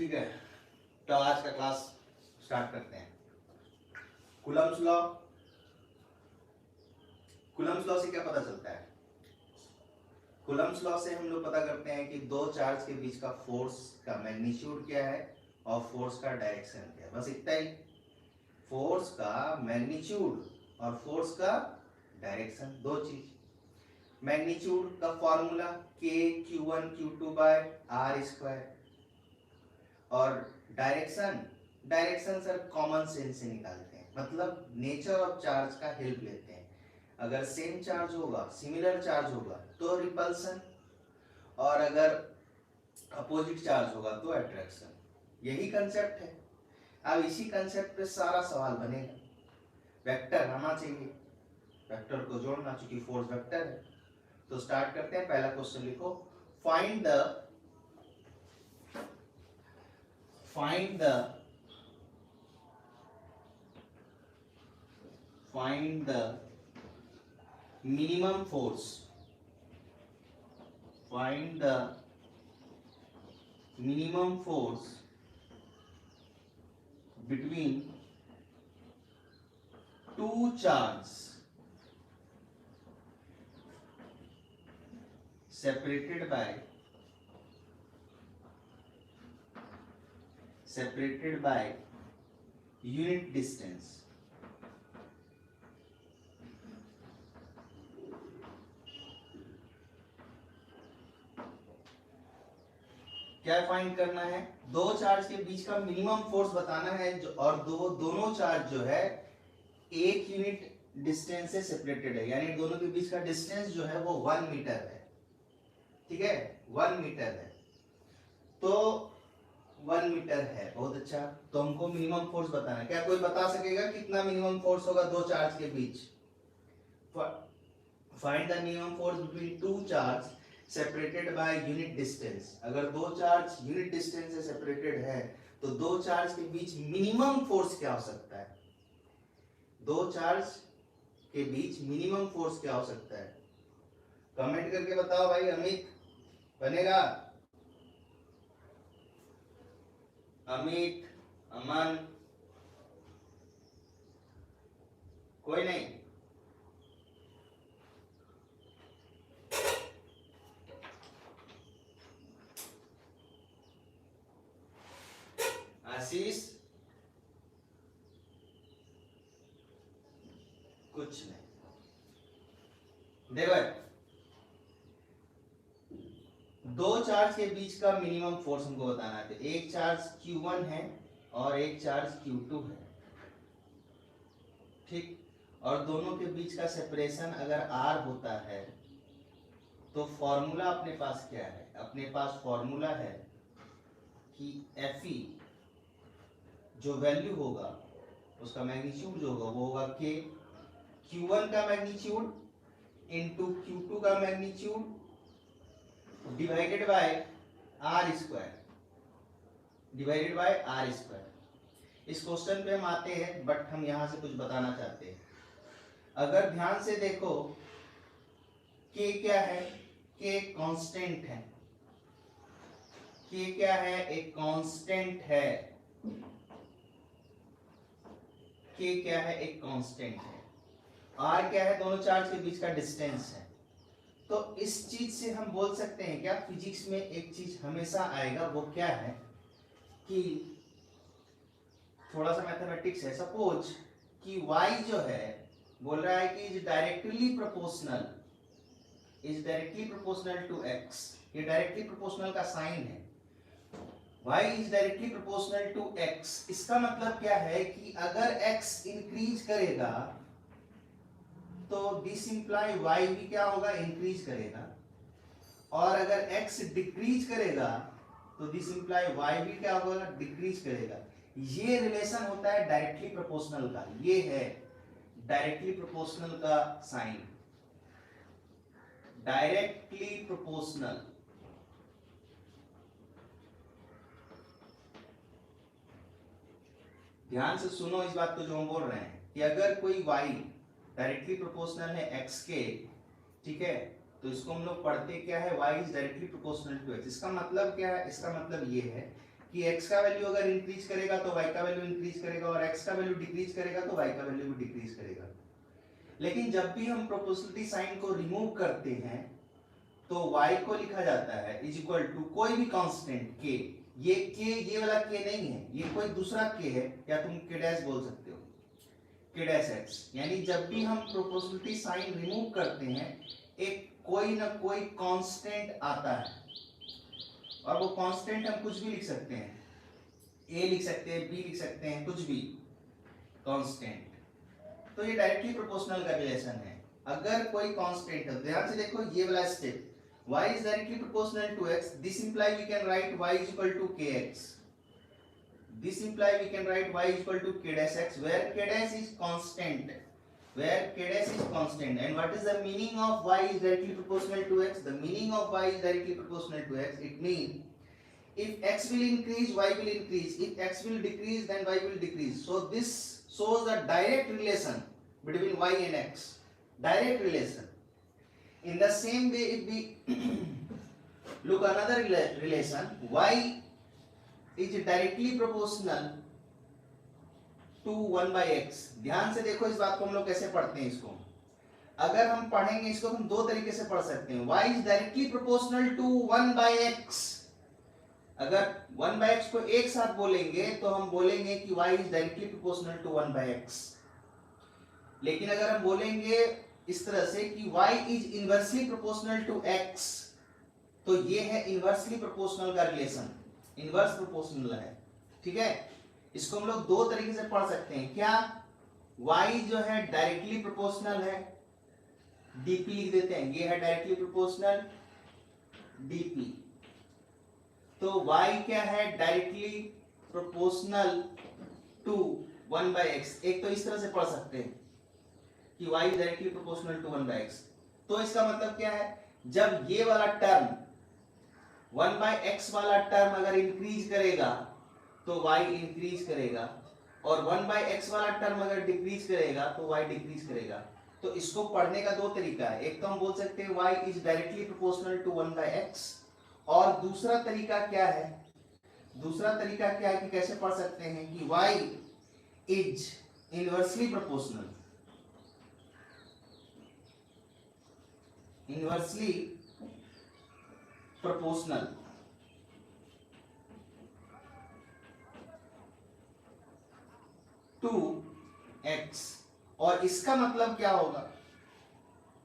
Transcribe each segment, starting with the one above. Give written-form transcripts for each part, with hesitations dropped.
ठीक है, तो आज का क्लास स्टार्ट करते हैं। कूलम्ब्स लॉ, कूलम्ब्स लॉ से क्या पता चलता है? कूलम्ब्स लॉ से हम लोग पता करते हैं कि दो चार्ज के बीच का फोर्स का मैग्नीट्यूड क्या है और फोर्स का डायरेक्शन क्या है। बस इतना ही, फोर्स का मैग्नीट्यूड और फोर्स का डायरेक्शन, दो चीज। मैग्नीट्यूड का formula K Q1 Q2 by R square, और direction, direction sir common sense से निकालते हैं, मतलब नेचर ऑफ चार्ज का हेल्प लेते हैं। अगर सेम चार्ज होगा, सिमिलर चार्ज होगा तो रिपल्सन, और अगर अपोजिट चार्ज होगा तो अट्रैक्शन। यही कंसेप्ट है। अब इसी कंसेप्ट पे सारा सवाल बनेगा। वेक्टर आना चाहिए, वेक्टर को जोड़ना, चूंकि फोर्स वेक्टर है। तो स्टार्ट करते हैं। पहला क्वेश्चन लिखो, find the minimum force, find the minimum force between two charges separated by unit distance। क्या फाइंड करना है? दो चार्ज के बीच का मिनिमम फोर्स बताना है, और दोनों चार्ज जो है एक यूनिट डिस्टेंस से सेपरेटेड है, यानी दोनों के बीच का डिस्टेंस जो है वो 1 मीटर है। ठीक है, 1 मीटर है। तो 1 मीटर है, बहुत अच्छा। तो हमको मिनिमम फोर्स बताना है। क्या कोई बता सकेगा कितना मिनिमम फोर्स होगा दो चार्ज के बीच? Find the minimum force between two charge separated by unit distance. अगर दो चार्ज यूनिट डिस्टेंस से सेपरेटेड है तो दो चार्ज के बीच मिनिमम फोर्स क्या हो सकता है? दो चार्ज के बीच मिनिमम फोर्स क्या हो सकता है? कमेंट करके बताओ भाई। अमित बनेगा? अमित, अमन, कोई नहीं? आशीष, कुछ नहीं। देखो, दो चार्ज के बीच का मिनिमम फोर्स हमको बताना है। एक चार्ज Q1 है और एक चार्ज Q2 है, ठीक। और दोनों के बीच का सेपरेशन अगर R होता है तो फॉर्मूला अपने पास क्या है? अपने पास फॉर्मूला है कि Fe जो वैल्यू होगा उसका मैग्नीट्यूड जो होगा वो होगा K, Q1 का मैग्नीट्यूड इंटू Q2 का magnitude divided by R square, divided by R square. इस क्वेश्चन पे हम आते हैं, बट हम यहां से कुछ बताना चाहते हैं। अगर ध्यान से देखो, K क्या है? K कांस्टेंट है। K क्या है? एक कांस्टेंट है। K क्या है? एक कांस्टेंट है। R क्या है? दोनों चार्ज के बीच का डिस्टेंस है। तो इस चीज से हम बोल सकते हैं क्या? फिजिक्स में एक चीज हमेशा आएगा, वो क्या है कि थोड़ा सा मैथमेटिक्स है। सपोज कि y जो है बोल रहा है कि is directly proportional to x। ये डायरेक्टली प्रोपोर्शनल का साइन है। y is directly proportional to x। इसका मतलब क्या है कि अगर x इंक्रीज करेगा तो दिस इंप्लाई y भी क्या होगा? इंक्रीज करेगा। और अगर x डिक्रीज करेगा तो दिस इंप्लाई y भी क्या होगा? डिक्रीज करेगा। ये रिलेशन होता है डायरेक्टली प्रोपोर्शनल का। ये है डायरेक्टली प्रोपोर्शनल का साइन, डायरेक्टली प्रोपोर्शनल। ध्यान से सुनो इस बात को जो हम बोल रहे हैं कि अगर कोई y डायरेक्टली प्रोपोर्शनल है x के, ठीक है, तो इसको हम लोग पढ़ते क्या है? y is directly proportional to x। इसका मतलब क्या है? इसका मतलब ये है कि x का वैल्यू अगर इंक्रीज करेगा तो y का वैल्यू इंक्रीज करेगा, और x का वैल्यू डिक्रीज करेगा तो y का वैल्यू भी डिक्रीज करेगा। लेकिन जब भी हम प्रोपोर्शनलिटी साइन को रिमूव करते हैं तो y को लिखा जाता है इज इक्वल टू कोई भी कांस्टेंट k, ये k ये वाला k नहीं है, ये कोई दूसरा k है, या तुम k डैश बोल सकते हो, k डैश x। यानी जब भी हम प्रोपोर्शनलिटी साइन रिमूव करते हैं एक कोई ना कोई कांस्टेंट आता है, और वो कांस्टेंट हम कुछ भी लिख सकते हैं, a लिख सकते हैं, b लिख सकते हैं, कुछ भी कांस्टेंट। तो ये डायरेक्टली प्रोपोर्शनल का रिलेशन है। अगर कोई कांस्टेंट है, ध्यान से देखो ये वाला step, y is directly proportional to x, this imply we can write y is equal to kx, this imply we can write y is equal to k dash x, where k dash is constant, where k dash is constant. And what is the meaning of y is directly proportional to x? The meaning of y is directly proportional to x, it means if x will increase, y will increase, if x will decrease, then y will decrease. So this shows a direct relation between y and x, direct relation. In the same way, if we look another relation, y is directly proportional to 1 by x. ध्यान से देखो इस बात को हम लोग कैसे पढ़ते हैं इसको। अगर हम पढ़ेंगे इसको हम दो तरीके से पढ़ सकते हैं। y is directly proportional to 1 by x. अगर 1 by x को एक साथ बोलेंगे तो हम बोलेंगे कि y is directly proportional to 1 by x. लेकिन अगर हम बोलेंगे इस तरह से कि y is inversely proportional to x, तो ये है इनवर्सली प्रोपोर्शनल का रिलेशन, इनवर्स प्रोपोर्शनल है, ठीक है। इसको हम लोग दो तरीके से पढ़ सकते हैं। क्या y जो है डायरेक्टली प्रोपोर्शनल है, dp लिख देते हैं, ये है डायरेक्टली प्रोपोर्शनल dp। तो y क्या है directly proportional to 1 by x। एक तो इस तरह से पढ़ सकते हैं कि y is directly proportional to 1 by x। तो इसका मतलब क्या है, जब ये वाला टर्म 1 by x वाला टर्म अगर इंक्रीज करेगा तो y इंक्रीज करेगा, और 1 by x वाला टर्म अगर डिक्रीज करेगा तो y डिक्रीज करेगा। तो इसको पढ़ने का दो तरीका है, एक तो हम बोल सकते हैं y is directly proportional to 1 by x, और दूसरा तरीका क्या है, दूसरा तरीका क्या है कि कैसे पढ़ सकते हैं कि y is inversely proportional, inversely proportional to x। और इसका मतलब क्या होगा,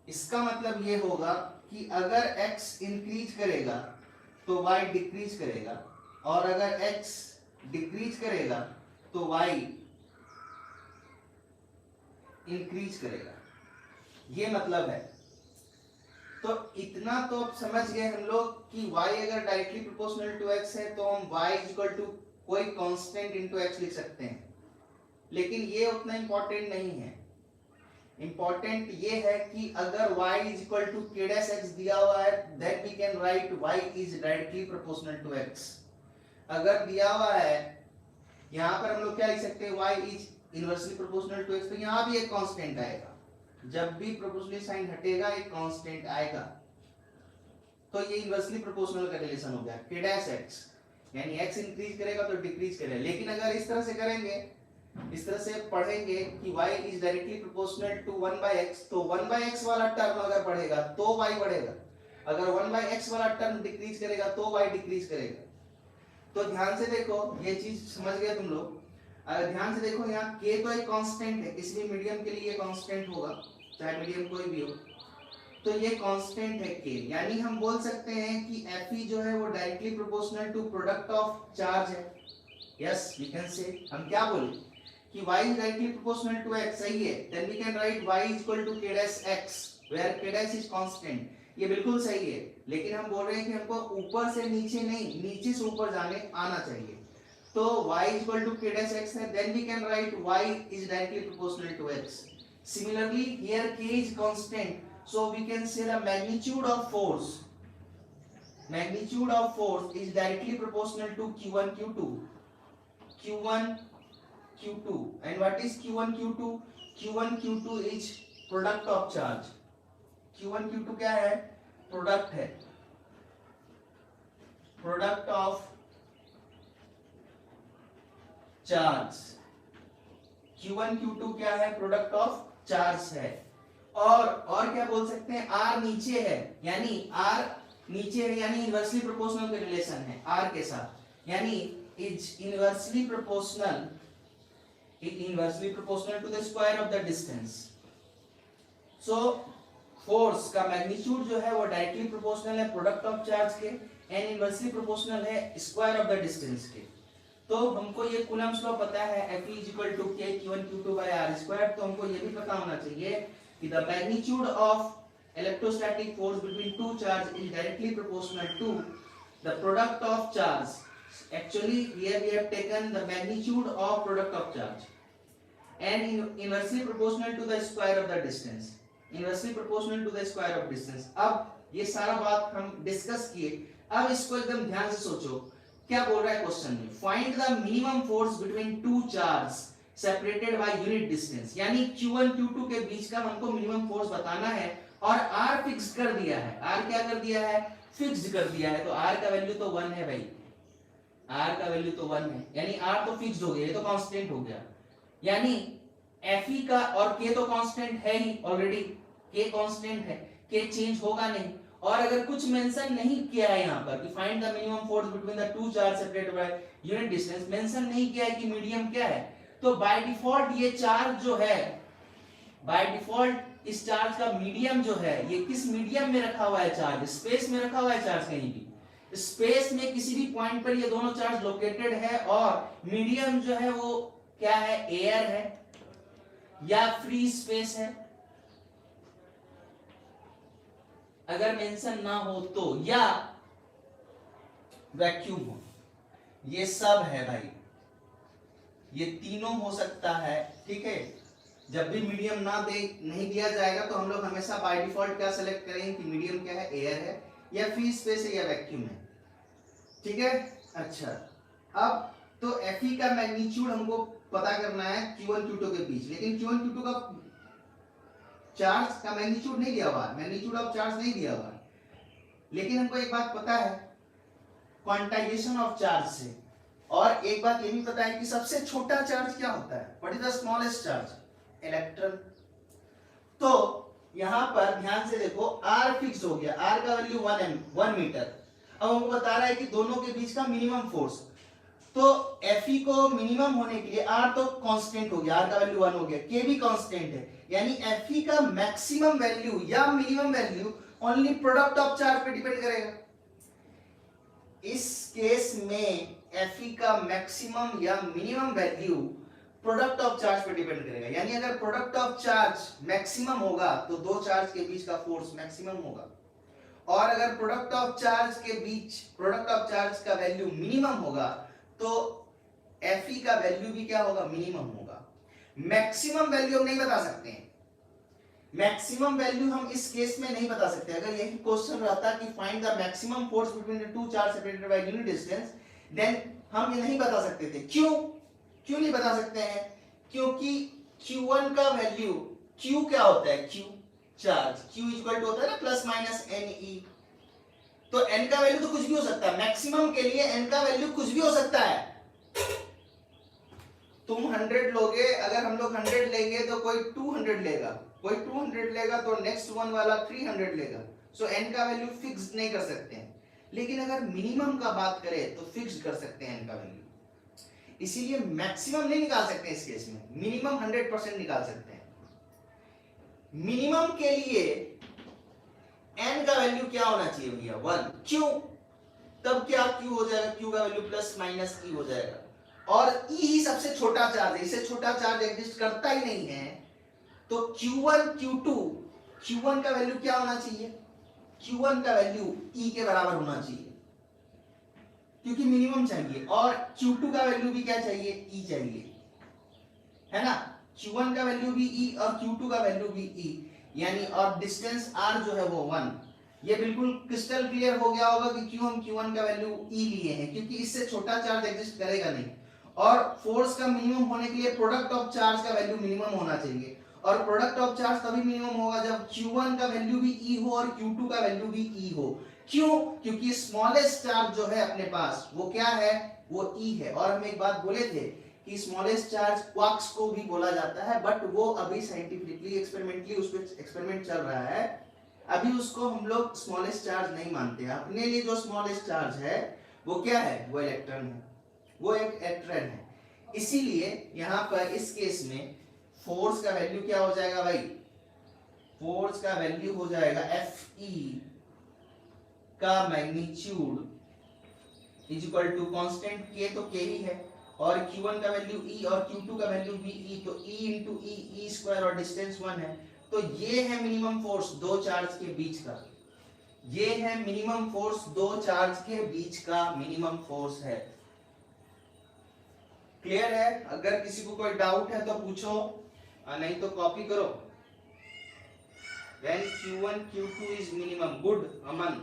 इसका मतलब ये होगा कि अगर x इंक्रीज करेगा तो y डिक्रीज करेगा, और अगर x डिक्रीज करेगा तो y इंक्रीज करेगा, ये मतलब है। तो इतना तो अब समझ गए हम लोग कि y अगर डायरेक्टली प्रोपोर्शनल टू x है तो हम y इक्वल टू कोई कांस्टेंट इनटू x लिख सकते हैं, लेकिन ये उतना इंपॉर्टेंट नहीं है। इंपॉर्टेंट ये है कि अगर y is equal to k dash x दिया हुआ है then we can write y is directly proportional to x। अगर दिया हुआ है यहाँ पर हम लोग क्या लिख सकते हैं, y is inversely proportional to x, तो यहाँ भी एक कांस्टेंट आएगा, जब भी प्रोपोर्शनल साइन हटेगा एक कांस्टेंट आएगा, तो ये इनवर्सली प्रोपोर्शनल का रिलेशन हो गया k डैश x, यानी x इंक्रीज करेगा तो डिक्रीज करेगा। लेकिन अगर इस तरह से करेंगे, इस तरह से पढ़ेंगे कि y is directly proportional to 1 by x, तो 1 by x वाला टर्म अगर बढ़ेगा तो y बढ़ेगा, अगर 1 by x वाला टर्म डिक्रीज करेगा तो y डिक्रीज करेगा। तो ध्यान से देखो, ये चीज समझ गए तुम लोग। अगर ध्यान से देखो यहाँ k तो एक कांस्टेंट है, इसलिए मीडियम के लिए ये कांस्टेंट होगा, चाहे मीडियम कोई भी हो, तो ये कांस्टेंट है k। यानी हम बोल सकते हैं कि Fe जो है वो directly proportional to product of charge है। यस वी कैन से, हम क्या बोले कि y is directly proportional to x, सही है, then we can write y is equal to k dash x where k dash is constant, ये बिल्कुल सही है। लेकिन हम बोल रहे हैं कि हमको ऊपर से नीचे नहीं, नीचे से ऊपर जाने आना चाहिए, तो y is equal to k dash x है, then we can write y is directly proportional to x। Similarly here k is constant, so we can say the magnitude of force, magnitude of force is directly proportional to q1 q2, q1 q2, and what is q1 q2? q1 q2 is product of charge, q1 q2 क्या है, product है, product of charge, Q1 Q2 क्या है, product of charge है। और क्या बोल सकते हैं, R नीचे है, यानी R नीचे है, यानी इनवर्सली प्रोपोर्शनल के रिलेशन है R के साथ, यानी is inversely proportional to the square of the distance. So force का मैग्नीट्यूड जो है वो डायरेक्टली प्रोपोर्शनल है प्रोडक्ट ऑफ चार्ज के, एंड इनवर्सली प्रोपोर्शनल है स्क्वायर ऑफ द डिस्टेंस के। तो हमको ये कूलम्ब्स लॉ पता है, F equal to K Q1 Q2 by R square. तो हमको ये भी पता होना चाहिए कि the magnitude of electrostatic force between two charge is directly proportional to the product of charge. Actually here we have taken the magnitude of product of charge and inversely proportional to the square of the distance, inversely proportional to the square of distance। अब ये सारा बात हम discuss किए, अब इसको एकदम ध्यान से सोचो क्या बोल रहा है क्वेश्चन में, find the minimum force between two charge separated by unit distance. यानी Q1 Q2 के बीच का हमको मिनिमम फोर्स बताना है और R फिक्स कर दिया है। R क्या कर दिया है, फिक्स्ड कर दिया है। तो R का वैल्यू तो 1 है भाई, R का वैल्यू तो 1 है, यानी R तो फिक्स्ड हो गया, ये तो कांस्टेंट हो गया। यानी Fe का और K तो कांस्टेंट है ही ऑलरेडी, K कांस्टेंट है, K चेंज होगा नहीं। और अगर कुछ मेंशन नहीं किया है यहाँ पर कि find the minimum force between the two charge separated by unit distance, mention नहीं किया है कि मीडियम क्या है, तो बाय डिफॉल्ट ये चार्ज जो है, बाय डिफॉल्ट इस चार्ज का मीडियम जो है, ये किस मीडियम में रखा हुआ है चार्ज, स्पेस में रखा हुआ है चार्ज, कहीं भी स्पेस में किसी भी पॉइंट पर ये दोनों चार्ज लोकेटेड है। और मीडियम जो है वो क्या है, एयर है या फ्री स्पेस है, अगर मेंशन ना हो तो, या वैक्यूम हो, ये सब है भाई, ये तीनों हो सकता है। ठीक है, जब भी मीडियम नहीं दिया जाएगा तो हम लोग हमेशा बाय डिफॉल्ट क्या सेलेक्ट करेंगे कि मीडियम क्या है, एयर है या फ्री स्पेस है या वैक्यूम है। ठीक है, अच्छा अब तो Fe का मैग्नीट्यूड हमको पता करना है Q1 Q2 के बीच, लेकिन Q1 Q2 का चार्ज का मैग्नीट्यूड नहीं दिया हुआ, मैग्नीट्यूड ऑफ चार्ज नहीं दिया हुआ, लेकिन हमको एक बात पता है क्वांटाइजेशन ऑफ चार्ज से, और एक बात ये भी पता है कि सबसे छोटा चार्ज क्या होता है, what is the smallest charge, electron. तो यहां पर ध्यान से देखो, R फिक्स हो गया, R का वैल्यू 1 मीटर। अब हमको बता रहा है कि दोनों के बीच का मिनिमम फोर्स, तो Fe को मिनिमम होने के लिए R तो कांस्टेंट हो गया, R का वैल्यू 1 हो गया, K भी कांस्टेंट है, यानी Fe का मैक्सिमम वैल्यू या minimum value only product of charge पे डिपेंड करेगा। इस केस में Fe का मैक्सिमम या minimum value product of charge पे डिपेंड करेगा। यानी अगर प्रोडक्ट ऑफ चार्ज मैक्सिमम होगा तो दो चार्ज के बीच का फोर्स मैक्सिमम होगा, और अगर प्रोडक्ट ऑफ चार्ज के बीच प्रोडक्ट ऑफ चार्ज का वैल्यू मिनिमम होगा तो Fe का वैल्यू भी क्या होगा, मिनिमम होगा। मैक्सिमम वैल्यू हम नहीं बता सकते हैं, मैक्सिमम वैल्यू हम इस केस में नहीं बता सकते। अगर यही क्वेश्चन रहता कि find the maximum force between the two charge separated by unit distance, then हम ये नहीं बता सकते थे। क्यों नहीं बता सकते हैं, क्योंकि Q1 का वैल्यू, Q क्या होता है, Q charge, Q equal to होता है ना प्लस माइनस NE, तो N का वैल्यू तो कुछ भी हो सकता है, मैक्सिमम के लिए N का वैल्यू कुछ भी हो सकता है। तुम 100 लोगे, अगर हम लोग 100 लेंगे तो कोई 200 लेगा, कोई 200 लेगा तो नेक्स्ट वन वाला 300 लेगा। सो N का वैल्यू फिक्स नहीं कर सकते हैं, लेकिन अगर मिनिमम का बात करें तो फिक्स कर सकते हैं N का वैल्यू। इसीलिए मैक्सिमम नहीं निकाल सकते इस केस में, मिनिमम 100% निकाल सकते हैं। मिनिमम के लिए N का वैल्यू क्या होना चाहिए भैया, 1। क्यों, तब क्या Q हो जाएगा, Q का वैल्यू प्लस माइनस E हो जाएगा, और E ही सबसे छोटा चार्ज है, इससे छोटा चार्ज एग्जिस्ट करता ही नहीं है। तो Q1 Q2, Q1 का वैल्यू क्या होना चाहिए, Q1 का वैल्यू E के बराबर होना चाहिए, क्योंकि मिनिमम चाहिए, और Q2 का वैल्यू भी क्या चाहिए, E चाहिए, है ना। Q1 का वैल्यू भी E और Q2 का वैल्यू भी E, यानी और डिस्टेंस R जो है वो 1। ये बिल्कुल क्रिस्टल क्लियर हो गया होगा कि क्यों हम Q1 का वैल्यू E लिए हैं, क्योंकि इससे छोटा चार्ज एग्जिस्ट करेगा नहीं। और फोर्स का मिनिमम होने के लिए प्रोडक्ट ऑफ चार्ज का वैल्यू मिनिमम होना चाहिए, और प्रोडक्ट ऑफ चार्ज तभी मिनिमम होगा जब Q1 का वैल्यू भी E हो और Q2 का वैल्यू भी E हो। क्यों, क्योंकि स्मॉलेस्ट चार्ज जो है अपने पास वो क्या है, वो E है। और हम एक बात बोले थे कि स्मॉलेस्ट चार्ज क्वार्क्स को भी बोला जाता है, बट वो अभी साइंटिफिकली एक्सपेरिमेंटली उस पर एक्सपेरिमेंट चल रहा है, अभी उसको हम लोग स्मॉलेस्ट चार्ज नहीं मानते हैं। अपने लिए जो स्मॉलेस्ट चार्ज है वो क्या है, वो इलेक्ट्रॉन है, वो एक इलेक्ट्रॉन है। इसीलिए यहां पर इस केस में फोर्स का वैल्यू क्या हो जाएगा भाई, फोर्स का वैल्यू हो जाएगा Fe का magnitude is equal to constant K, तो K ही है, और Q1 का वैल्यू E और Q2 का वैल्यू भी E, तो E इंटू E स्क्वायर और डिस्टेंस 1 है। तो ये है मिनिमम फोर्स दो चार्ज के बीच का, ये है मिनिमम फोर्स दो चार्ज के बीच का मिनिमम फोर्स है। क्लियर है? अगर किसी को कोई डाउट है तो पूछो, नहीं तो कॉपी करो। When Q1 Q2 is minimum, good Aman,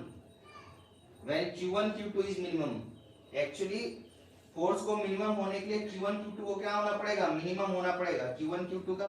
when Q1 Q2 is minimum, actually force को मिनिमम होने के लिए Q1 Q2 को क्या होना पड़ेगा, मिनिमम होना पड़ेगा। Q1 Q2 का